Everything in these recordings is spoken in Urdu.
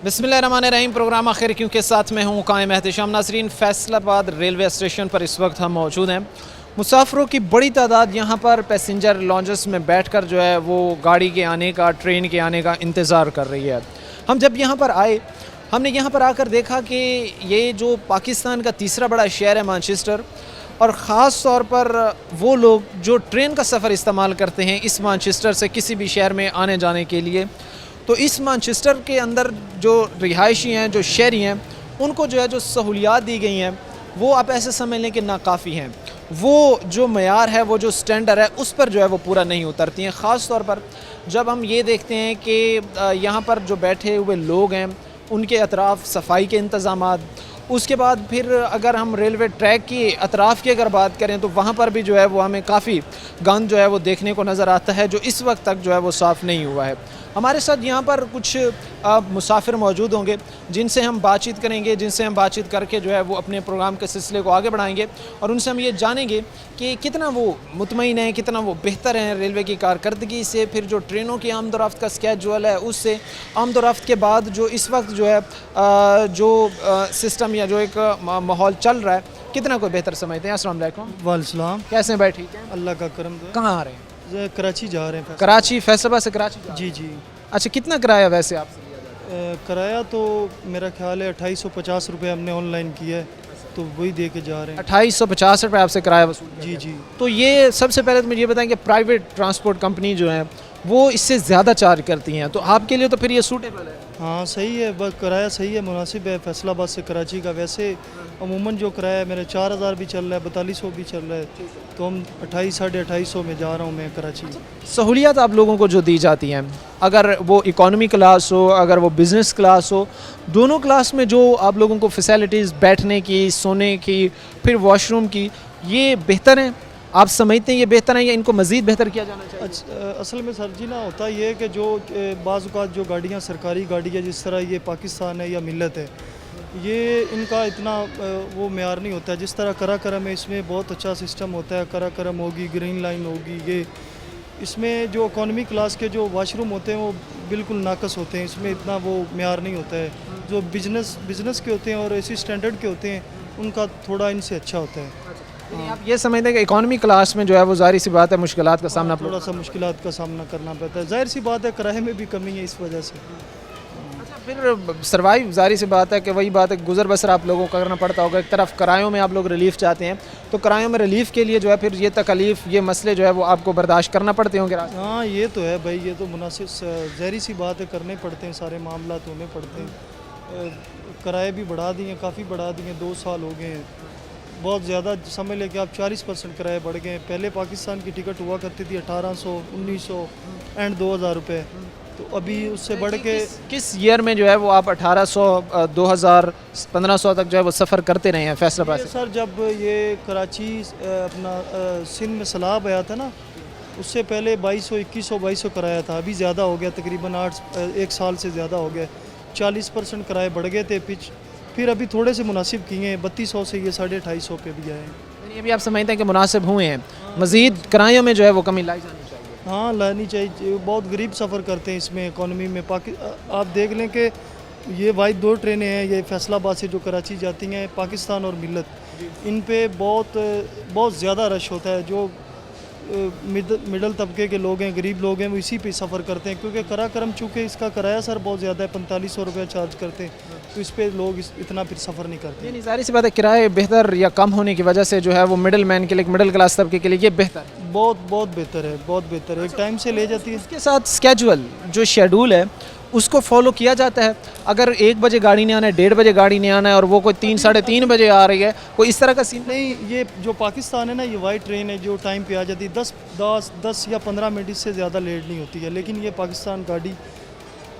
بسم اللہ الرحمن الرحیم. پروگرام آخر کیوں کے ساتھ میں ہوں قائم احتشام. ناظرین, فیصل آباد ریلوے اسٹیشن پر اس وقت ہم موجود ہیں. مسافروں کی بڑی تعداد یہاں پر پیسنجر لانجز میں بیٹھ کر جو ہے وہ گاڑی کے آنے کا, ٹرین کے آنے کا انتظار کر رہی ہے. ہم جب یہاں پر آئے, ہم نے یہاں پر آ کر دیکھا کہ یہ جو پاکستان کا تیسرا بڑا شہر ہے مانچسٹر, اور خاص طور پر وہ لوگ جو ٹرین کا سفر استعمال کرتے ہیں اس مانچسٹر سے کسی بھی شہر میں آنے جانے کے لیے, تو اس مانچسٹر کے اندر جو رہائشی ہیں, جو شہری ہیں, ان کو جو ہے جو سہولیات دی گئی ہیں وہ آپ ایسے سمجھ لیں کہ ناکافی ہیں. وہ جو معیار ہے, وہ جو سٹینڈر ہے, اس پر جو ہے وہ پورا نہیں اترتی ہیں. خاص طور پر جب ہم یہ دیکھتے ہیں کہ یہاں پر جو بیٹھے ہوئے لوگ ہیں ان کے اطراف صفائی کے انتظامات, اس کے بعد پھر اگر ہم ریلوے ٹریک کی اطراف کی اگر بات کریں تو وہاں پر بھی جو ہے وہ ہمیں کافی گند جو ہے وہ دیکھنے کو نظر آتا ہے, جو اس وقت تک جو ہے وہ صاف نہیں ہوا ہے. ہمارے ساتھ یہاں پر کچھ مسافر موجود ہوں گے جن سے ہم بات چیت کریں گے, جن سے ہم بات چیت کر کے جو ہے وہ اپنے پروگرام کے سلسلے کو آگے بڑھائیں گے, اور ان سے ہم یہ جانیں گے کہ کتنا وہ مطمئن ہیں, کتنا وہ بہتر ہیں ریلوے کی کارکردگی سے, پھر جو ٹرینوں کی آمد و رفت کا اسکیجول ہے اس سے, آمد و رفت کے بعد جو اس وقت جو ہے جو سسٹم یا جو ایک ماحول چل رہا ہے, کتنا کوئی بہتر سمجھتے ہیں. السلام علیکم. وعلیکم السلام. کیسے ہیں بھائی؟ ٹھیک ہیں, اللہ کا کرم. کہاں آ رہے ہیں؟ کراچی جا رہے ہیں. کراچی, فیصل آباد سے کراچی جا رہے ہیں؟ جی. اچھا, کتنا کرایہ ویسے آپ سے لیا جاتا ہے؟ کرایہ تو میرا خیال ہے 2850 روپے ہم نے آن لائن کیا ہے, تو وہی دے کے جا رہے ہیں. 2850 روپے آپ سے کرایہ وصول. جی. تو یہ سب سے پہلے تو مجھے یہ بتائیں کہ پرائیویٹ ٹرانسپورٹ کمپنی جو ہیں وہ اس سے زیادہ چارج کرتی ہیں, تو آپ کے لیے تو پھر یہ سوٹیبل ہے. ہاں صحیح ہے, بس کرایہ صحیح ہے, مناسب ہے. فیصل آباد سے کراچی کا ویسے عموماً جو کرایہ ہے میرا 4000 بھی چل رہا ہے, 4200 بھی چل رہا ہے, تو ہم 2800 میں جا رہا ہوں میں کراچی. سہولیات آپ لوگوں کو جو دی جاتی ہیں, اگر وہ اکانومی کلاس ہو, اگر وہ بزنس کلاس ہو, دونوں کلاس میں جو آپ لوگوں کو فیسلٹیز بیٹھنے کی, سونے کی, پھر واش روم کی, یہ بہتر ہیں؟ آپ سمجھتے ہیں یہ بہتر ہیں یا ان کو مزید بہتر کیا جانا چاہیے؟ اصل میں سر جی نا ہوتا یہ ہے کہ جو بعض اوقات جو گاڑیاں سرکاری گاڑی ہے, جس طرح یہ پاکستان ہے یا ملت ہے, یہ ان کا اتنا وہ معیار نہیں ہوتا ہے. جس طرح کرا کرم ہے, اس میں بہت اچھا سسٹم ہوتا ہے. کرا کرم ہوگی, گرین لائن ہوگی, یہ اس میں جو اکانومی کلاس کے جو واش روم ہوتے ہیں وہ بالکل ناقص ہوتے ہیں. اس میں اتنا وہ معیار نہیں ہوتا ہے. جو بزنس کے ہوتے ہیں اور اسی سٹینڈرڈ کے ہوتے ہیں ان کا تھوڑا ان سے اچھا ہوتا ہے. آپ یہ سمجھتے ہیں کہ اکانومی کلاس میں جو ہے وہ ظاہر سی بات ہے مشکلات کا سامنا تھوڑا سا مشکلات کا سامنا کرنا پڑتا ہے. ظاہر سی بات ہے کرائے میں بھی کمی ہے اس وجہ سے. اچھا, پھر سروائیو ظاہر سی بات ہے کہ وہی بات ہے, گزر بسر آپ لوگوں کو کرنا پڑتا ہوگا. ایک طرف کرایوں میں آپ لوگ ریلیف چاہتے ہیں, تو کرایوں میں ریلیف کے لیے جو ہے پھر یہ تکلیف, یہ مسئلے جو ہے وہ آپ کو برداشت کرنا پڑتے ہوں گے. ہاں یہ تو ہے بھائی, یہ تو مناسب ظاہری سی بات ہے, کرنے پڑتے ہیں, سارے معاملات ہونے پڑتے ہیں. کرائے بھی بڑھا دیے, کافی بڑھا دیے, 2 سال ہو گئے ہیں. بہت زیادہ سمجھ لیں کہ آپ 40% کرائے بڑھ گئے ہیں. پہلے پاکستان کی ٹکٹ ہوا کرتی تھی 1800, 1900 اینڈ 2000 روپے, تو ابھی اس سے بڑھ کے کس ایئر میں جو ہے وہ آپ 1800, 2000, 1500 تک جو ہے وہ سفر کرتے رہے ہیں فیصل آباد سے؟ سر جب یہ کراچی اپنا سندھ میں سیلاب آیا تھا نا, اس سے پہلے 2200, 2100, 2200 کرایہ تھا. ابھی زیادہ ہو گیا, تقریباً 1 سال سے زیادہ ہو گیا. 40% کرائے بڑھ گئے تھے, پھر ابھی تھوڑے سے مناسب کیے ہیں. 3200 سے یہ 2550 پہ بھی آئے ہیں. یہ بھی آپ سمجھتے ہیں کہ مناسب ہوئے ہیں, مزید کرایوں میں جو ہے وہ کمی لائی جانی چاہیے؟ ہاں لانی چاہیے. بہت غریب سفر کرتے ہیں اس میں اکانومی میں. آپ دیکھ لیں کہ یہ واحد 2 ٹرینیں ہیں, یہ فیصل آباد سے جو کراچی جاتی ہیں, پاکستان اور ملت. ان پہ بہت زیادہ رش ہوتا ہے. جو مڈل طبقے کے لوگ ہیں, غریب لوگ ہیں, وہ اسی پہ سفر کرتے ہیں, کیونکہ کرا کرم چونکہ اس کا کرایہ سر بہت زیادہ ہے, 4500 روپے چارج کرتے ہیں, تو اس پہ لوگ اتنا پھر سفر نہیں کرتے. نہیں, ظاہر سی بات ہے کرائے بہتر یا کم ہونے کی وجہ سے جو ہے وہ مڈل مین کے لیے, مڈل کلاس طبقے کے لیے یہ بہتر ہے. بہت بہتر ہے, بہت بہتر ہے. ایک ٹائم سے لے جاتی ہے. اس کے ساتھ اسکیجول جو شیڈول ہے اس کو فالو کیا جاتا ہے. اگر 1 بجے گاڑی نہیں آنا ہے, 1:30 بجے گاڑی نہیں آنا ہے, اور وہ کوئی 3, 3:30 بجے آ رہی ہے, کوئی اس طرح کا سین نہیں. یہ جو پاکستان ہے نا, یہ واحد ٹرین ہے جو ٹائم پہ آ جاتی ہے. 10 یا 15 منٹ اس سے زیادہ لیٹ نہیں ہوتی ہے. لیکن یہ پاکستان گاڑی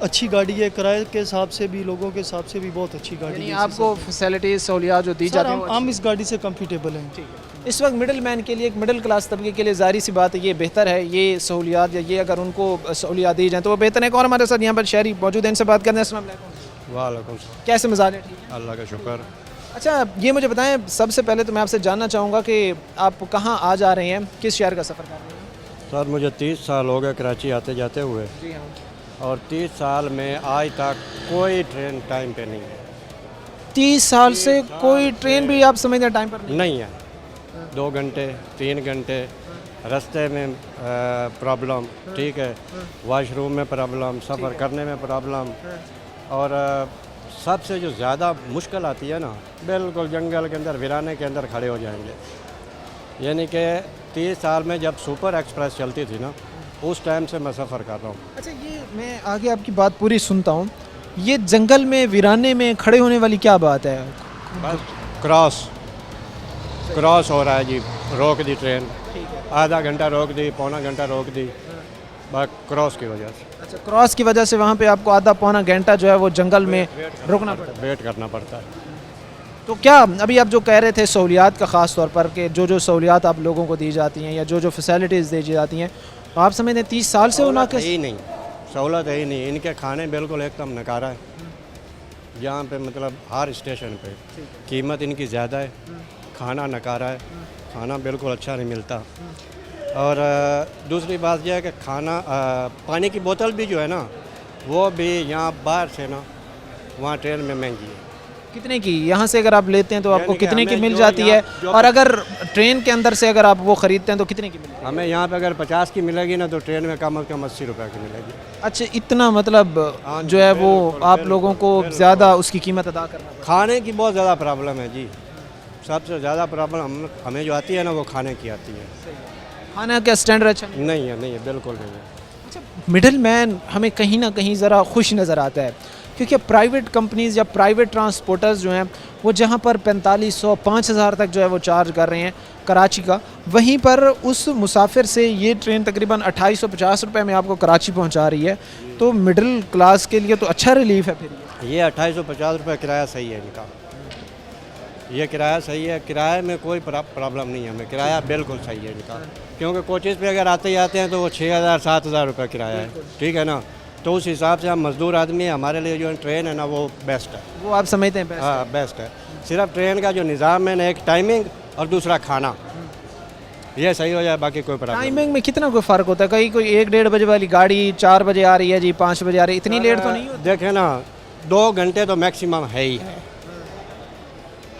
اچھی گاڑی ہے, کرائے کے حساب سے بھی, لوگوں کے حساب سے بھی بہت اچھی گاڑی ہے. آپ کو فیسلٹیز, سہولیات جو دی جاتی ہیں ہم اس گاڑی سے کمفرٹیبل ہیں. اس وقت مڈل مین کے لیے, ایک مڈل کلاس طبقے کے لیے ظاہری سی بات ہے یہ بہتر ہے. یہ سہولیات یا یہ اگر ان کو سہولیات دی جائیں تو وہ بہتر ہے. اور ہمارے ساتھ یہاں پر شہری موجود ہیں, ان سے بات کرنے. السلام علیکم. وعلیکم السلام. کیسے مزاج ہے؟ ٹھیک, اللہ کا شکر. اچھا یہ مجھے بتائیں, سب سے پہلے تو میں آپ سے جاننا چاہوں گا کہ آپ کہاں آ جا رہے ہیں, کس شہر کا سفر کر رہے ہیں؟ سر مجھے 30 سال ہو گئے کراچی آتے جاتے ہوئے. جی ہاں. اور 30 سال میں آج تک کوئی ٹرین ٹائم پہ نہیں ہے. 30 سال سے کوئی ٹرین بھی آپ سمجھتے ہیں ٹائم پر نہیں؟ نہیں ہے. 2 گھنٹے 3 گھنٹے راستے میں پرابلم, ٹھیک ہے, واش روم میں پرابلم, سفر کرنے میں پرابلم, اور سب سے جو زیادہ مشکل آتی ہے نا, بالکل جنگل کے اندر ویرانے کے اندر کھڑے ہو جائیں گے. یعنی کہ 30 سال میں جب سپر ایکسپریس چلتی تھی نا, اس ٹائم سے میں سفر کر رہا ہوں. اچھا, یہ میں آگے آپ کی بات پوری سنتا ہوں. یہ جنگل میں ویرانے میں کھڑے ہونے والی کیا بات ہے؟ بس کراس ہو رہا ہے جی, روک دی ٹرین, آدھا گھنٹہ روک دی, پونا گھنٹہ روک دی, بس کراس کی وجہ سے. اچھا, کراس کی وجہ سے وہاں پہ آپ کو آدھا پونا گھنٹہ جو ہے وہ جنگل میں رکنا پڑتا ہے, ویٹ کرنا پڑتا ہے. تو کیا ابھی آپ جو کہہ رہے تھے سہولیات کا, خاص طور پر کہ جو سہولیات آپ لوگوں کو دی جاتی ہیں یا جو فیسلٹیز دی جاتی ہیں, آپ سمجھتے ہیں 30 سال سے وہ ناقص؟ ہی نہیں, سہولت ہے ہی نہیں. ان کے کھانے بالکل ایک دم نکارا ہے. یہاں پہ مطلب ہر اسٹیشن پہ قیمت ان کی زیادہ ہے, کھانا نکارا ہے, کھانا بالکل اچھا نہیں ملتا. اور دوسری بات یہ ہے کہ کھانا, پانی کی بوتل بھی جو ہے نا, وہ بھی یہاں باہر سے نا وہاں ٹرین میں مہنگی ہے. کتنے کی یہاں سے اگر آپ لیتے ہیں تو آپ کو یعنی کہ کتنے کی ہمیں مل جو جاتی ہے, جو اور اگر ٹرین کے اندر سے اگر آپ وہ خریدتے ہیں تو کتنے کی ملتی ہے؟ ہمیں یہاں پہ اگر 50 کی ملے گی نا, تو ٹرین میں کم از کم 80 روپے کی ملے گی. اچھا, اتنا مطلب جو ہے وہ آپ لوگوں کو زیادہ اس کی قیمت ادا کرنا پڑتا ہے. کھانے کی بہت زیادہ پرابلم ہے جی. سب سے زیادہ پرابلم ہمیں جو آتی ہے نا, وہ کھانے کی آتی ہے. کھانا کا اسٹینڈرڈ اچھا نہیں ہے, بالکل نہیں ہے. اچھا, مڈل مین ہمیں کہیں نہ کہیں ذرا خوش نظر آتا ہے, کیونکہ پرائیویٹ کمپنیز یا پرائیویٹ ٹرانسپورٹرز جو ہیں وہ جہاں پر 4500 5000 تک جو ہے وہ چارج کر رہے ہیں کراچی کا, وہیں پر اس مسافر سے یہ ٹرین تقریباً 2850 روپے میں آپ کو کراچی پہنچا رہی ہے. تو مڈل کلاس کے لیے تو اچھا ریلیف ہے. پھر یہ 2850 روپے کرایہ صحیح ہے ان کا, یہ کرایہ صحیح ہے. کرایہ میں کوئی پرابلم نہیں ہے ہمیں, کرایہ بالکل صحیح ہے ان کا. کیونکہ کوچز پہ اگر آتے ہی آتے ہیں تو وہ 6000 7000 روپے کرایہ ہے, ٹھیک ہے نا. تو اس حساب سے ہم مزدور آدمی ہیں, ہمارے لیے جو ٹرین ہے نا وہ بیسٹ ہے. وہ آپ سمجھتے ہیں؟ ہاں بیسٹ ہے. صرف ٹرین کا جو نظام ہے نا, ایک ٹائمنگ اور دوسرا کھانا, یہ صحیح ہو جائے, باقی کوئی پرابلم. ٹائمنگ میں کتنا کوئی فرق ہوتا ہے؟ کوئی 1-1.5 بجے والی گاڑی 4 بجے آ رہی ہے جی, 5 بجے آ رہی ہے, اتنی لیٹ تو نہیں ہوتی؟ دیکھیں نا, 2 گھنٹے تو میکسیمم ہے ہی ہے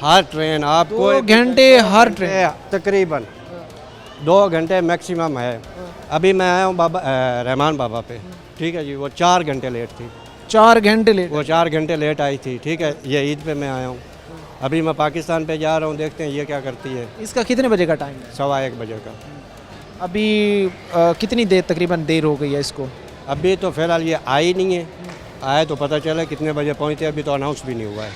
ہر ٹرین. آپ کو 2 گھنٹے ہر ٹرین تقریباً 2 گھنٹے میکسیمم ہے. ابھی میں آیا ہوں بابا رحمان بابا پہ, ٹھیک ہے جی, وہ 4 گھنٹے لیٹ تھی. 4 گھنٹے لیٹ؟ وہ 4 گھنٹے لیٹ آئی تھی, ٹھیک ہے. یہ عید پہ میں آیا ہوں. ابھی میں پاکستان پہ جا رہا ہوں, دیکھتے ہیں یہ کیا کرتی ہے. اس کا کتنے بجے کا ٹائم ہے؟ 1:15 بجے کا. ابھی کتنی دیر تقریباً دیر ہو گئی ہے اس کو؟ ابھی تو فی الحال یہ آئی نہیں ہے, آئے تو پتہ چلے کتنے بجے پہنچتے. ابھی تو اناؤنس بھی نہیں ہوا ہے.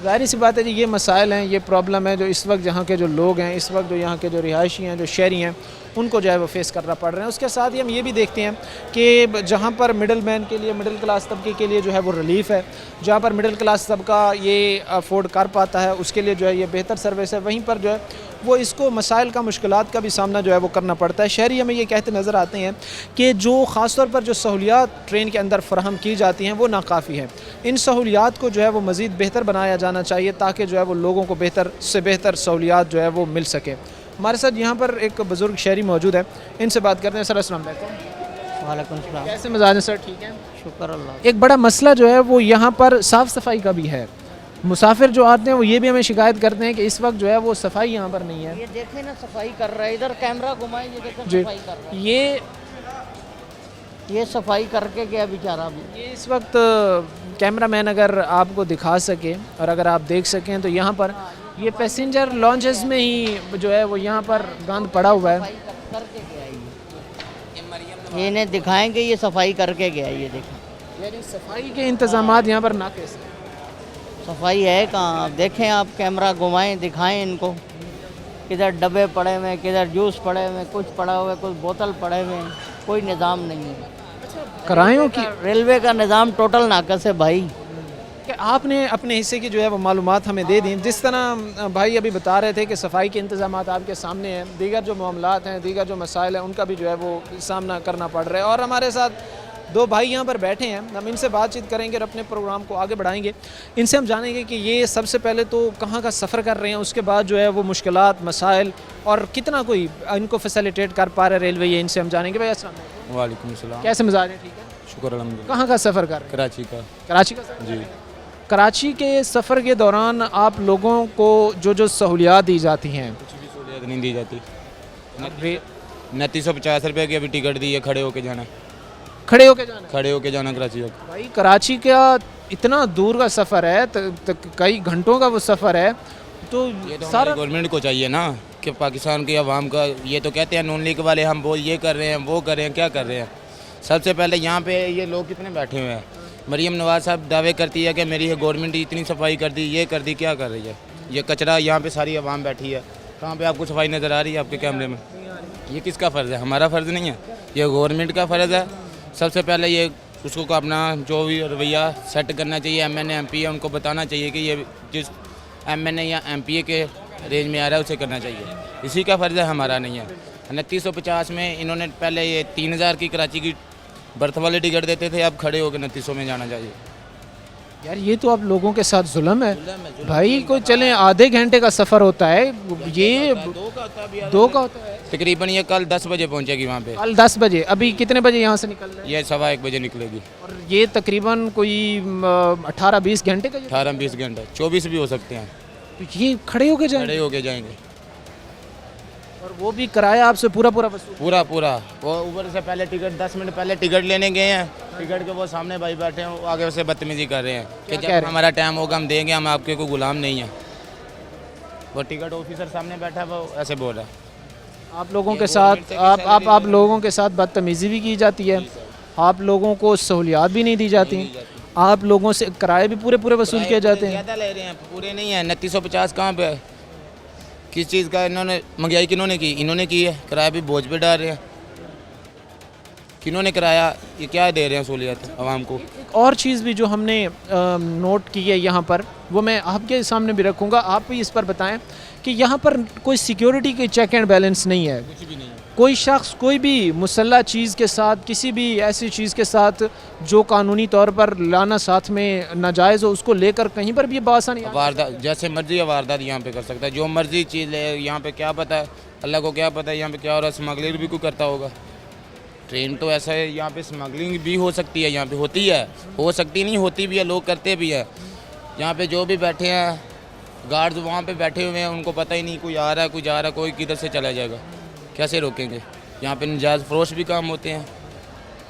ظاہر سی بات ہے جی, یہ مسائل ہیں, یہ پرابلم ہے جو اس وقت جہاں کے جو لوگ ہیں, اس وقت جو یہاں کے جو رہائشی ہیں, جو شہری ہیں, ان کو جو ہے وہ فیس کرنا پڑ رہے ہیں. اس کے ساتھ ہی ہم یہ بھی دیکھتے ہیں کہ جہاں پر مڈل مین کے لیے, مڈل کلاس طبقے کے لیے جو ہے وہ ریلیف ہے, جہاں پر مڈل کلاس طبقہ یہ افورڈ کر پاتا ہے, اس کے لیے جو ہے یہ بہتر سروس ہے, وہیں پر جو ہے وہ اس کو مسائل کا, مشکلات کا بھی سامنا جو ہے وہ کرنا پڑتا ہے. شہری ہمیں یہ کہتے نظر آتے ہیں کہ جو خاص طور پر جو سہولیات ٹرین کے اندر فراہم کی جاتی ہیں وہ ناکافی ہیں. ان سہولیات کو جو ہے وہ مزید بہتر بنایا جانا چاہیے تاکہ جو ہے وہ لوگوں کو بہتر سے بہتر سہولیات جو ہے وہ مل سکے. ہمارے ساتھ یہاں پر ایک بزرگ شہری موجود ہے, ان سے بات کرتے ہیں. سر السلام علیکم. وعلیکم السلام. کیسے مزاج ہیں سر؟ ٹھیک ہے, شکر اللہ. ایک بڑا مسئلہ جو ہے وہ یہاں پر صاف صفائی کا بھی ہے. مسافر جو آتے ہیں وہ یہ بھی ہمیں شکایت کرتے ہیں کہ اس وقت جو ہے وہ صفائی یہاں پر نہیں ہے. یہ دیکھیں نا, صفائی کر رہا ہے, ادھر کیمرہ گھمائیں, یہ دیکھیں جی, صفائی کر رہا یہ ہے. یہ صفائی کر کے گیا بیچارہ بھی. یہ اس وقت کیمرہ مین اگر آپ کو دکھا سکے اور اگر آپ دیکھ سکیں تو یہاں پر یہ پیسنجر لانچز میں ہی جو ہے وہ یہاں پر گند پڑا ہوا ہے. صفائی کر کے گیا یہ انہیں دکھائیں گے, یہ صفائی کر کے گیا. یہ دیکھیں, یعنی صفائی کے انتظامات یہاں پر ناقص ہیں. صفائی ہے کہاں؟ آپ دیکھیں, آپ کیمرہ گھمائیں, دکھائیں ان کو, کدھر ڈبے پڑے ہوئے, کدھر جوس پڑے ہوئے, کچھ پڑا ہوا ہے, کچھ بوتل پڑے ہوئے ہیں, کوئی نظام نہیں ہے. کرایوں کی ریلوے کا نظام ٹوٹل ناقص ہے بھائی. کہ آپ نے اپنے حصے کی جو ہے وہ معلومات ہمیں دے دیں. جس طرح بھائی ابھی بتا رہے تھے کہ صفائی کے انتظامات آپ کے سامنے ہیں, دیگر جو معاملات ہیں, دیگر جو مسائل ہیں, ان کا بھی جو ہے وہ سامنا کرنا پڑ رہا ہے. اور ہمارے ساتھ 2 بھائی یہاں پر بیٹھے ہیں, ہم ان سے بات چیت کریں گے اور اپنے پروگرام کو آگے بڑھائیں گے. ان سے ہم جانیں گے کہ یہ سب سے پہلے تو کہاں کا سفر کر رہے ہیں, اس کے بعد جو ہے وہ مشکلات, مسائل اور کتنا کوئی ان کو فیسیلیٹیٹ کر پا رہے ریلوے, یہ ان سے ہم جانیں گے. بھائی السلام علیکم. وعلیکم السلام. کیسے مزاج ہیں؟ ٹھیک ہے, شکر الحمد للہ. کہاں کا سفر کر رہے ہیں؟ کراچی کا. کراچی کا سفر. جی. کراچی کے سفر کے دوران آپ لوگوں کو جو سہولیات دی جاتی ہیں کچھ بھی سہولیات نہیں دی جاتی. ری- 2950 روپے کی ابھی ٹکٹ دی ہے, کھڑے ہو کے جانا. کھڑے ہو کے جانا ہے. کھڑے ہو کے جانا کراچی تک. بھائی کراچی کا اتنا دور کا سفر ہے, کئی گھنٹوں کا وہ سفر ہے, تو یہ تو سارا ہماری گورنمنٹ کو چاہیے نا کہ پاکستان کی عوام کا, یہ تو کہتے ہیں نون لیگ والے ہم وہ یہ کر رہے ہیں وہ کر رہے ہیں, کیا کر رہے ہیں. سب سے پہلے یہاں پہ یہ لوگ کتنے بیٹھے ہوئے ہیں. مریم نواز صاحب دعوے کرتی ہے کہ میری گورنمنٹ اتنی صفائی کر دی, یہ کر دی, کیا کر رہی ہے. یہ کچرا یہاں پہ ساری عوام بیٹھی ہے, کہاں پہ آپ کو صفائی نظر آ رہی ہے آپ کے کیمرے میں. یہ کس کا فرض ہے؟ ہمارا فرض نہیں ہے, یہ گورنمنٹ کا فرض ہے. سب سے پہلے یہ اس کو اپنا جو بھی رویہ سیٹ کرنا چاہیے. M N A M P A ان کو بتانا چاہیے کہ یہ جس ایم این اے یا ایم پی اے کے رینج میں آ رہا ہے اسے کرنا چاہیے. اسی کا فرض ہے, ہمارا نہیں ہے. 2950 میں انہوں نے پہلے یہ 3000 کی کراچی کی برتھ والے ٹکٹ دیتے تھے, اب کھڑے ہو کے 2900 میں جانا چاہیے. یار یہ تو آپ لوگوں کے ساتھ ظلم ہے بھائی. کوئی چلیں آدھے گھنٹے کا سفر ہوتا ہے, یہ 2 کا ہوتا ہے. تقریباً یہ کل 10 بجے پہنچے گی وہاں پہ. کل 10 بجے, ابھی کتنے بجے یہاں سے نکل رہے ہیں؟ یہ 1:15 بجے نکلے گی. اور یہ تقریباً کوئی 18-20 گھنٹے کا, 18-20 گھنٹے, 24 بھی ہو سکتے ہیں. یہ کھڑے ہو کے جائیں کھڑے ہو کے جائیں گے. اور وہ بھی کرایہ آپ سے پورا وصول. پورا وہ اوپر سے پہلے ٹکٹ 10 منٹ پہلے ٹکٹ لینے گئے ہیں. ٹکٹ کے وہ سامنے بھائی بیٹھے ہیں, وہ آگے سے بدتمیزی کر رہے ہیں کہ جب ہمارا ٹائم ہوگا ہم دیں گے, ہم آپ کے کوئی غلام نہیں ہیں. وہ ٹکٹ آفیسر سامنے بیٹھا ہے, وہ ایسے بول رہا ہے. آپ لوگوں کے ساتھ آپ لوگوں کے ساتھ بدتمیزی بھی کی جاتی ہے, آپ لوگوں کو سہولیات بھی نہیں دی جاتی, آپ لوگوں سے کرائے بھی پورے وصول کیے جاتے ہیں. زیادہ لے رہے ہیں, پورے نہیں ہیں. 2950 کہاں پہ ہے؟ کس چیز کا انہوں نے مہنگائی کنہوں نے کی؟ انہوں نے کی ہے. کرایہ بھی بوجھ پہ ڈال رہے ہیں. کنہوں نے کرایا؟ یہ کیا دے رہے ہیں سہولیات عوام کو. ایک اور چیز بھی جو ہم نے نوٹ کی ہے یہاں پر, وہ میں آپ کے سامنے بھی رکھوں گا, آپ بھی اس پر بتائیں کہ یہاں پر کوئی سیکیورٹی کے چیک اینڈ بیلنس نہیں ہے. کچھ بھی نہیں ہے. کوئی شخص کوئی بھی مسلح چیز کے ساتھ, کسی بھی ایسی چیز کے ساتھ جو قانونی طور پر لانا ساتھ میں ناجائز ہو, اس کو لے کر کہیں پر بھی بآسانی واردات جیسے مرضی واردات یہاں پہ کر سکتا ہے, جو مرضی چیز لے. یہاں پہ کیا پتہ ہے, اللہ کو کیا پتہ ہے یہاں پہ کیا ہو رہا ہے. اسمگلر بھی کوئی کرتا ہوگا. ٹرین تو ایسا ہے, یہاں پہ اسمگلنگ بھی ہو سکتی ہے, یہاں پہ ہوتی ہے, ہو سکتی نہیں ہوتی بھی ہے, لوگ کرتے بھی ہیں. یہاں پہ جو بھی بیٹھے ہیں گارڈز وہاں پہ بیٹھے ہوئے ہیں, ان کو پتہ ہی نہیں کوئی آ رہا ہے کوئی جا رہا ہے, کوئی کدھر سے چلا جائے گا, کیسے روکیں گے. یہاں پہ نجائز فروش بھی کام ہوتے ہیں,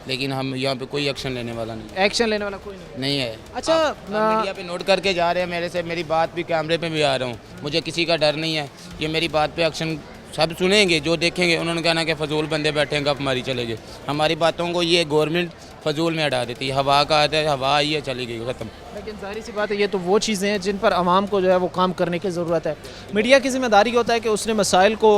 لیکن ہم یہاں پہ کوئی ایکشن لینے والا نہیں ایکشن لینے والا کوئی نہیں ہے. اچھا آپ میڈیا پہ نوٹ کر کے جا رہے ہیں میرے سے, میری بات بھی کیمرے پہ بھی آ رہا ہوں, مجھے کسی کا ڈر نہیں ہے. یہ میری بات پہ ایکشن سب سنیں گے, جو دیکھیں گے انہوں نے کہنا کہ فضول بندے بیٹھے ہیں, گپ ماری چلے گئے. ہماری باتوں کو یہ گورنمنٹ فضول میں اڑا دیتی ہے. ہوا کا آتا ہے, ہوا آئی ہے چلی گئی, ختم. لیکن ظاہری سی بات ہے, یہ تو وہ چیزیں ہیں جن پر عوام کو جو ہے وہ کام کرنے کی ضرورت ہے. میڈیا کی ذمہ داری ہوتا ہے کہ اس نے مسائل کو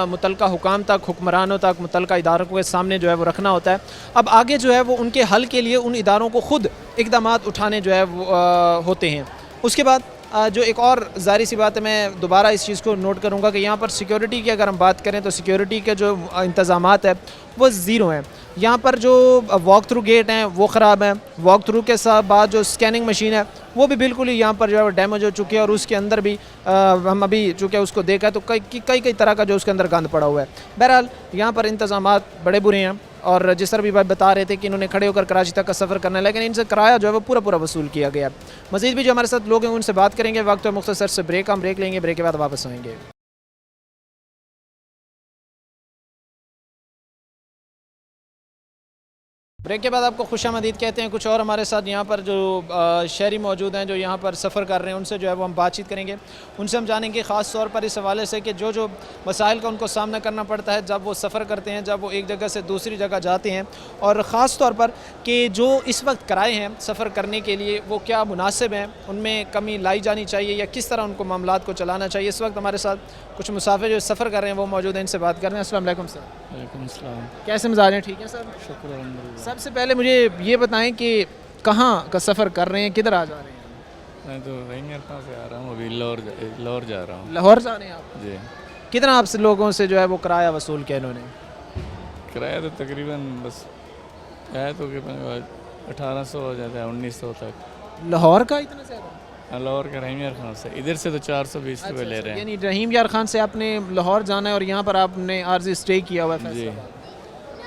متعلقہ حکام تک, حکمرانوں تک, متعلقہ اداروں کے سامنے جو ہے وہ رکھنا ہوتا ہے. اب آگے جو ہے وہ ان کے حل کے لیے ان اداروں کو خود اقدامات اٹھانے جو ہے وہ ہوتے ہیں. اس کے بعد جو ایک اور ظاہری سی بات ہے, میں دوبارہ اس چیز کو نوٹ کروں گا کہ یہاں پر سیکیورٹی کی اگر ہم بات کریں تو سیکیورٹی کے جو انتظامات ہیں وہ زیرو ہیں. یہاں پر جو واک تھرو گیٹ ہیں وہ خراب ہیں. واک تھرو کے ساتھ بعد جو اسکیننگ مشین ہے وہ بھی بالکل ہی یہاں پر جو ہے وہ ڈیمیج ہو چکی ہے, اور اس کے اندر بھی ہم ابھی چونکہ اس کو دیکھا تو کئی طرح کا جو اس کے اندر گند پڑا ہوا ہے. بہرحال یہاں پر انتظامات بڑے برے ہیں, اور جس طرح بھی بھائی بتا رہے تھے کہ انہوں نے کھڑے ہو کر کراچی تک کا سفر کرنا ہے, لیکن ان سے کرایہ جو ہے وہ پورا وصول کیا گیا. مزید بھی جو ہمارے ساتھ لوگ ہیں ان سے بات کریں گے. وقت مختصر سے بریک, ہم بریک لیں گے, بریک کے بعد واپس آئیں گے. بریک کے بعد آپ کو خوش آمدید کہتے ہیں. کچھ اور ہمارے ساتھ یہاں پر جو شہری موجود ہیں جو یہاں پر سفر کر رہے ہیں, ان سے جو ہے وہ ہم بات چیت کریں گے. ان سے ہم جانیں گے خاص طور پر اس حوالے سے کہ جو مسائل کا ان کو سامنا کرنا پڑتا ہے جب وہ سفر کرتے ہیں, جب وہ ایک جگہ سے دوسری جگہ جاتے ہیں, اور خاص طور پر کہ جو اس وقت کرائے ہیں سفر کرنے کے لیے وہ کیا مناسب ہیں, ان میں کمی لائی جانی چاہیے یا کس طرح ان کو معاملات کو چلانا چاہیے. اس وقت ہمارے ساتھ کچھ مسافر جو سفر کر رہے ہیں وہ موجود ہیں, ان سے بات کر رہے ہیں. السلام علیکم سر. وعلیکم السلام. کیسے مزاج ہیں؟ ٹھیک ہے سر, شکر الحمد سب سے پہلے مجھے یہ بتائیں کہ کہاں کا سفر کر رہے ہیں, کدھر آ جا رہے ہیں؟ میں تو رحیم خان سے آ رہا ہوں, ابھی لاہور جا رہا ہوں. لاہور جا رہے ہیں آپ؟ جی. کتنا آپ سے لوگوں سے جو ہے وہ کرایہ وصول کیا انہوں نے؟ کرایہ تو تقریباً بس ہے تو 1800 ہو جاتا ہے, 1900 تک. لاہور کا اتنا زیادہ؟ لاہور کا رحیم خان سے, ادھر سے تو 420 روپے لے رہے ہیں. یعنی رحیم یار خان سے آپ نے لاہور جانا ہے اور یہاں پر آپ نے عارضی اسٹے کیا ہوا ہے جی.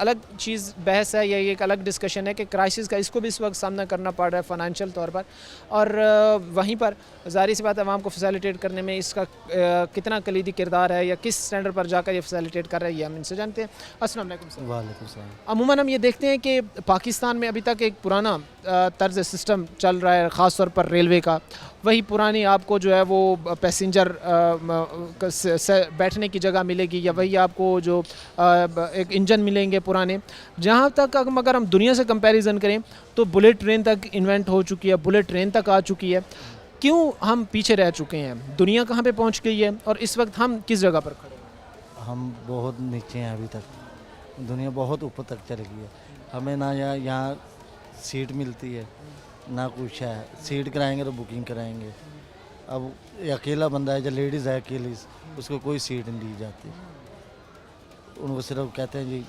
الگ چیز بحث ہے یا یہ ایک الگ ڈسکشن ہے کہ کرائسس کا اس کو بھی اس وقت سامنا کرنا پڑ رہا ہے فائنینشیل طور پر، اور وہیں پر ظاہر سی بات ہے عوام کو فیسیلیٹیٹ کرنے میں اس کا کتنا کلیدی کردار ہے یا کس اسٹینڈرڈ پر جا کر یہ فیسیلیٹیٹ کر رہا ہے، یہ ہم ان سے جانتے ہیں۔ السلام علیکم سر۔ وعلیکم السلام۔ عموماً ہم یہ دیکھتے ہیں کہ پاکستان میں ابھی تک ایک پرانا طرز سسٹم چل رہا ہے، خاص طور پر ریلوے کا، وہی پرانی آپ کو جو ہے وہ پیسنجر بیٹھنے کی جگہ ملے گی یا وہی آپ کو جو ایک انجن ملیں گے پرانے، جہاں تک اگر ہم دنیا سے کمپیریزن کریں تو بلیٹ ٹرین تک انوینٹ ہو چکی ہے، بلیٹ ٹرین تک آ چکی ہے۔ کیوں ہم پیچھے رہ چکے ہیں؟ دنیا کہاں پہ پہنچ گئی ہے اور اس وقت ہم کس جگہ پر کھڑے ہیں؟ ہم بہت نیچے ہیں ابھی تک، دنیا بہت اوپر تک چل گئی ہے، ہمیں نہ یہاں سیٹ ملتی ہے نہ کچھ ہے، سیٹ کرائیں گے تو بکنگ کرائیں گے، اب اکیلا بندہ ہے جو لیڈیز ہے اکیلی، اس کو کوئی سیٹ نہیں دی جاتی، ان کو صرف کہتے ہیں جی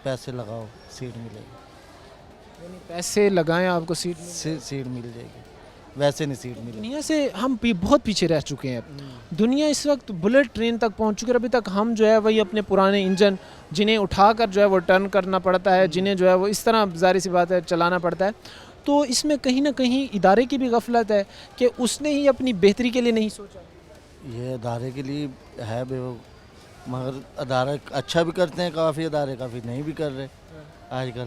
پیسے لگاؤ سیٹ ملے گی، یعنی پیسے لگائیں آپ کو سیٹ سیٹ مل جائے گی، ویسے نہیں سیٹ ملے۔ دنیا سے ہم بہت پیچھے رہ چکے ہیں، دنیا اس وقت بلیٹ ٹرین تک پہنچ چکی ہے، ابھی تک ہم جو ہے وہی اپنے پرانے انجن جنہیں اٹھا کر جو ہے وہ ٹرن کرنا پڑتا ہے، جنہیں جو ہے وہ اس طرح ظاہر سی بات ہے چلانا پڑتا ہے، تو اس میں کہیں نہ کہیں ادارے کی بھی غفلت ہے کہ اس نے ہی اپنی بہتری کے لیے نہیں سوچا۔ یہ ادارے کے لیے ہے مگر ادارے اچھا بھی کرتے ہیں، کافی ادارے کافی نہیں بھی کر رہے آج کل،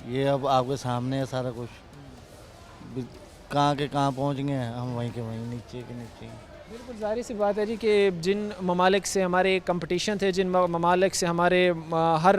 یہ اب آپ کے سامنے ہے سارا کچھ، کہاں کے کہاں پہنچ گئے ہیں ہم، وہیں کے وہیں نیچے کے نیچے۔ بالکل ظاہر سی بات ہے جی کہ جن ممالک سے ہمارے کمپٹیشن تھے، جن ممالک سے ہمارے ہر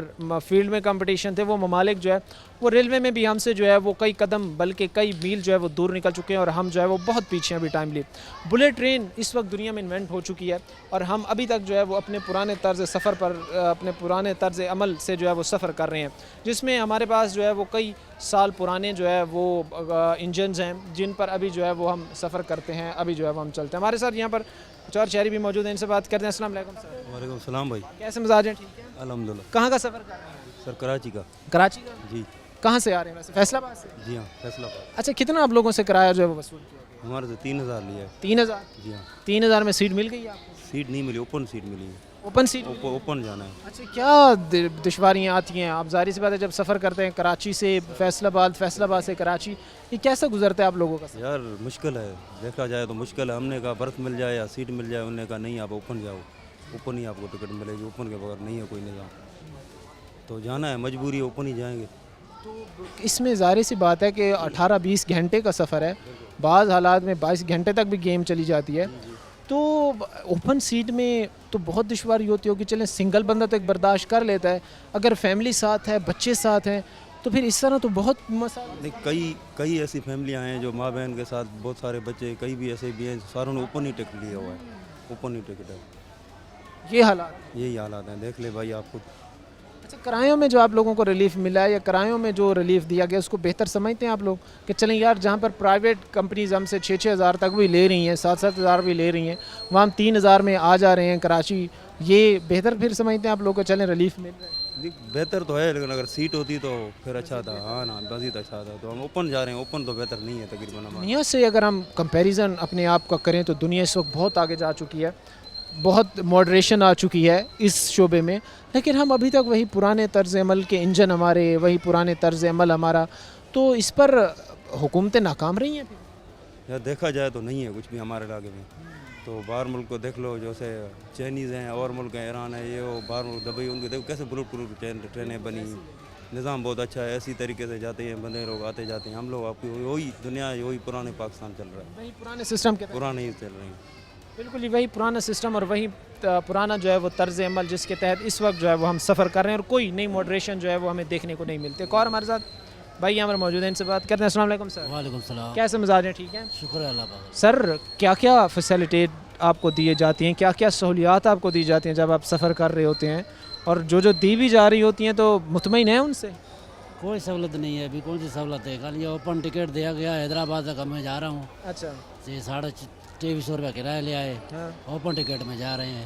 فیلڈ میں کمپٹیشن تھے، وہ ممالک جو ہے وہ ریلوے میں بھی ہم سے جو ہے وہ کئی قدم بلکہ کئی میل جو ہے وہ دور نکل چکے ہیں، اور ہم جو ہے وہ بہت پیچھے ہیں ابھی ٹائملی۔ بلیٹ ٹرین اس وقت دنیا میں انوینٹ ہو چکی ہے اور ہم ابھی تک جو ہے وہ اپنے پرانے طرز سفر پر، اپنے پرانے طرز عمل سے جو ہے وہ سفر کر رہے ہیں، جس میں ہمارے پاس جو ہے وہ کئی سال پرانے جو ہے وہ انجنز ہیں جن پر ابھی جو ہے وہ ہم سفر کرتے ہیں، ابھی جو ہے وہ ہم چلتے ہیں۔ ہمارے ساتھ یہاں پر کچھ اور شہری بھی موجود ہیں، ان سے بات کرتے ہیں۔ السلام علیکم سر۔ وعلیکم السلام بھائی، کیسے مزاج ہیں؟ ٹھیک ہے الحمدللہ۔ کہاں کا سفر کر رہے ہیں؟ سر کراچی کا۔ کراچی کا؟ جی۔ کہاں سے آ رہے ہیں ویسے؟ فیصل آباد سے؟ جی ہاں فیصلہ آباد۔ اچھا، کتنا آپ لوگوں سے کرایہ جو ہے وہ وصول کیا گیا؟ ہمارے سے 3000 لیا ہے۔ 3000؟ جی ہاں۔ 3000 میں سیٹ مل گئی آپ کو؟ سیٹ نہیں ملی، اوپن سیٹ ملی ہے۔ Open set? اوپن جانا ہے۔ اچھا، کیا دشواریاں آتی ہیں؟ آپ ظاہر سی بات ہے جب سفر کرتے ہیں کراچی سے فیصل آباد، فیصل آباد سے کراچی، یہ کیسا گزرتا ہے آپ لوگوں کا؟ یار مشکل ہے، دیکھا جائے تو مشکل ہے، ہم نے کہا برتھ مل جائے یا سیٹ مل جائے، انہوں نے کہا نہیں آپ اوپن جاؤ، اوپن ہی آپ کو ٹکٹ ملے گی، اوپن کے بغیر نہیں ہے کوئی نظام، تو جانا ہے، مجبوری ہے، اوپن ہی جائیں گے۔ تو اس میں ظاہر سی بات ہے کہ 18-20 گھنٹے کا سفر ہے، بعض حالات میں 22 گھنٹے تک بھی گیم چلی جاتی ہے، تو اوپن سیٹ میں تو بہت دشواری ہوتی ہوگی۔ چلیں سنگل بندہ تو ایک برداشت کر لیتا ہے، اگر فیملی ساتھ ہے، بچے ساتھ ہیں، تو پھر اس طرح تو بہت مسائل۔ کئی ایسی فیملیاں ہیں جو ماں بہن کے ساتھ بہت سارے بچے، کئی بھی ایسے بھی ہیں ساروں نے اوپن ہی ٹکٹ لیا ہوا ہے، اوپن ہی ٹکٹ ہے۔ یہ حالات، یہی حالات ہیں، دیکھ لے بھائی آپ خود۔ اچھا، کرایوں میں جو آپ لوگوں کو ریلیف ملا ہے یا کرایوں میں جو ریلیف دیا گیا اس کو بہتر سمجھتے ہیں آپ لوگ کہ چلیں یار جہاں پر پرائیویٹ کمپنیز ہم سے 6-6 ہزار تک بھی لے رہی ہیں، 7-7 ہزار بھی لے رہی ہیں، وہاں ہم 3 ہزار میں آ جا رہے ہیں کراچی، یہ بہتر پھر سمجھتے ہیں آپ لوگ کو چلیں ریلیف مل رہا ہے؟ بہتر تو ہے لیکن اگر سیٹ ہوتی تو پھر اچھا تھا، ہاں نا مزید اچھا تھا، تو ہم اوپن جا رہے ہیں، اوپن تو بہتر نہیں ہے تقریباً ہمارا۔ دنیا سے اگر ہم کمپیریزن اپنے آپ کا کریں تو دنیا اس وقت بہت آگے جا چکی ہے، بہت ماڈریشن آ چکی ہے اس شعبے میں، لیکن ہم ابھی تک وہی پرانے طرز عمل کے انجن ہمارے، وہی پرانے طرز عمل ہمارا، تو اس پر حکومتیں ناکام رہی ہیں پھر؟ یار دیکھا جائے تو نہیں ہے کچھ بھی ہمارے علاقے میں، تو باہر ملک کو دیکھ لو، جیسے چائنیز ہیں اور ملک ہیں، ایران ہے، یہ وہ باہر ملک دبئی، ان کو دیکھو کیسے بلوٹ ٹرینیں بنی، نظام بہت اچھا ہے، اسی طریقے سے جاتے ہیں بندے لوگ آتے جاتے ہیں، ہم لوگ آپ کی وہی دنیا وہی پرانے پاکستان چل رہا ہے، وہی پرانے سسٹم کے پرانے ہی چل رہے ہیں۔ بالکل ہی وہی پرانا سسٹم اور وہی پرانا جو ہے وہ طرز عمل جس کے تحت اس وقت جو ہے وہ ہم سفر کر رہے ہیں، اور کوئی نئی ماڈریشن جو ہے وہ ہمیں دیکھنے کو نہیں ملتی۔ ایک اور ہمارے ساتھ بھائی یہاں پر موجود ہیں، ان سے بات کرتے ہیں۔ السلام علیکم سر۔ وعلیکم السلام۔ کیسے مزاج ہیں؟ ٹھیک ہیں، شکر ہے اللہ پاک۔ سر کیا کیا فیسیلیٹیٹ آپ کو دیے جاتی ہیں، کیا کیا سہولیات آپ کو دی جاتی ہیں جب آپ سفر کر رہے ہوتے ہیں، اور جو دی بھی جا رہی ہوتی ہیں تو مطمئن ہیں ان سے؟ کوئی سہولت نہیں ہے ابھی، کون سی سہولت ہے؟ کل یہ اوپن ٹکٹ دیا گیا، حیدرآباد تک میں جا رہا ہوں۔ اچھا، یہ 2350 روپیہ کرایہ لے آئے، اوپن ٹکٹ میں جا رہے ہیں۔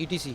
ETC,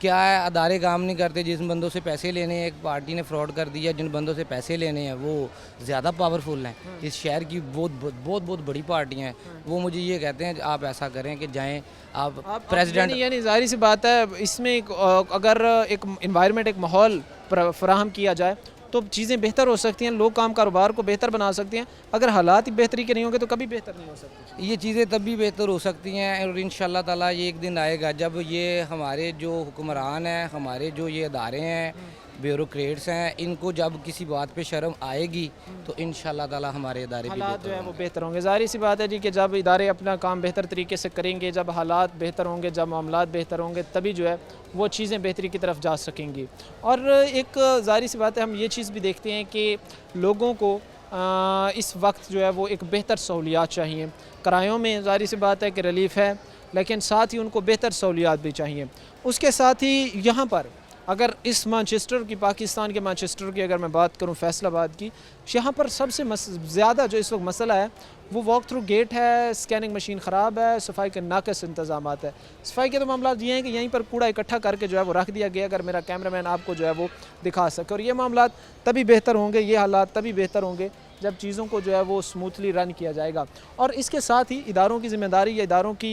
کیا ہے ادارے کام نہیں کرتے, جن بندوں سے پیسے لینے ہیں, ایک پارٹی نے فراڈ کر دیا, جن بندوں سے پیسے لینے ہیں وہ زیادہ پاورفل ہیں. اس شہر کی بہت بڑی پارٹیاں ہیں, وہ مجھے یہ کہتے ہیں آپ ایسا کریں کہ جائیں آپ پریزیڈنٹ. یعنی ظاہر سی بات ہے اس میں اگر ایک انوائرمنٹ, ایک ماحول فراہم کیا جائے تو چیزیں بہتر ہو سکتی ہیں, لوگ کام کاروبار کو بہتر بنا سکتے ہیں. اگر حالات ہی بہتری کے نہیں ہوں گے تو کبھی بہتر نہیں ہو سکتی. یہ چیزیں تب بھی بہتر ہو سکتی ہیں, اور انشاءاللہ تعالیٰ یہ ایک دن آئے گا جب یہ ہمارے جو حکمران ہیں, ہمارے جو یہ ادارے ہیں, بیوروکریٹس ہیں, ان کو جب کسی بات پہ شرم آئے گی تو انشاءاللہ تعالیٰ ہمارے ادارے بھی حالات جو بہتر ہے ہوں وہ گے. بہتر ہوں گے. ظاہر سی بات ہے جی کہ جب ادارے اپنا کام بہتر طریقے سے کریں گے, جب حالات بہتر ہوں گے, جب معاملات بہتر ہوں گے, تبھی جو ہے وہ چیزیں بہتری کی طرف جا سکیں گی. اور ایک ظاہر سی بات ہے ہم یہ چیز بھی دیکھتے ہیں کہ لوگوں کو اس وقت جو ہے وہ ایک بہتر سہولیات چاہیے. کرایوں میں ظاہر سی بات ہے کہ ریلیف ہے, لیکن ساتھ ہی ان کو بہتر سہولیات بھی چاہیے. اس کے ساتھ ہی یہاں پر اگر اس مانچسٹر کی, پاکستان کے مانچسٹر کی اگر میں بات کروں, فیصل آباد کی, یہاں پر سب سے زیادہ جو اس وقت مسئلہ ہے وہ واک تھرو گیٹ ہے, سکیننگ مشین خراب ہے, صفائی کے ناقص انتظامات ہے. صفائی کے تو معاملات یہ ہیں کہ یہیں پر کوڑا اکٹھا کر کے جو ہے وہ رکھ دیا گیا, اگر میرا کیمرہ مین آپ کو جو ہے وہ دکھا سکے. اور یہ معاملات تبھی بہتر ہوں گے, یہ حالات تبھی بہتر ہوں گے جب چیزوں کو جو ہے وہ سموتھلی رن کیا جائے گا. اور اس کے ساتھ ہی اداروں کی ذمہ داری یا اداروں کی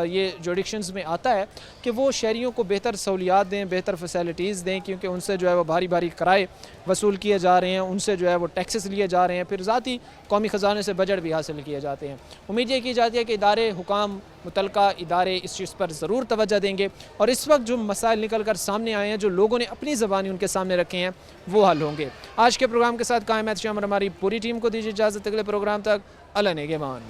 یہ جوڈکشنز میں آتا ہے کہ وہ شہریوں کو بہتر سہولیات دیں, بہتر فیسلٹیز دیں, کیونکہ ان سے جو ہے وہ بھاری کرائے وصول کیے جا رہے ہیں, ان سے جو ہے وہ ٹیکسز لیے جا رہے ہیں, پھر ذاتی قومی خزانے سے بجٹ بھی حاصل کیے جاتے ہیں. امید یہ کی جاتی ہے کہ ادارے, حکام, متعلقہ ادارے اس چیز پر ضرور توجہ دیں گے, اور اس وقت جو مسائل نکل کر سامنے آئے ہیں, جو لوگوں نے اپنی زبانی ان کے سامنے رکھے ہیں, وہ حل ہوں گے. آج کے پروگرام کے ساتھ قائم احتشام اور ہماری پوری ٹیم کو دیجیے اجازت. اگلے پروگرام تک اللہ نگہبان.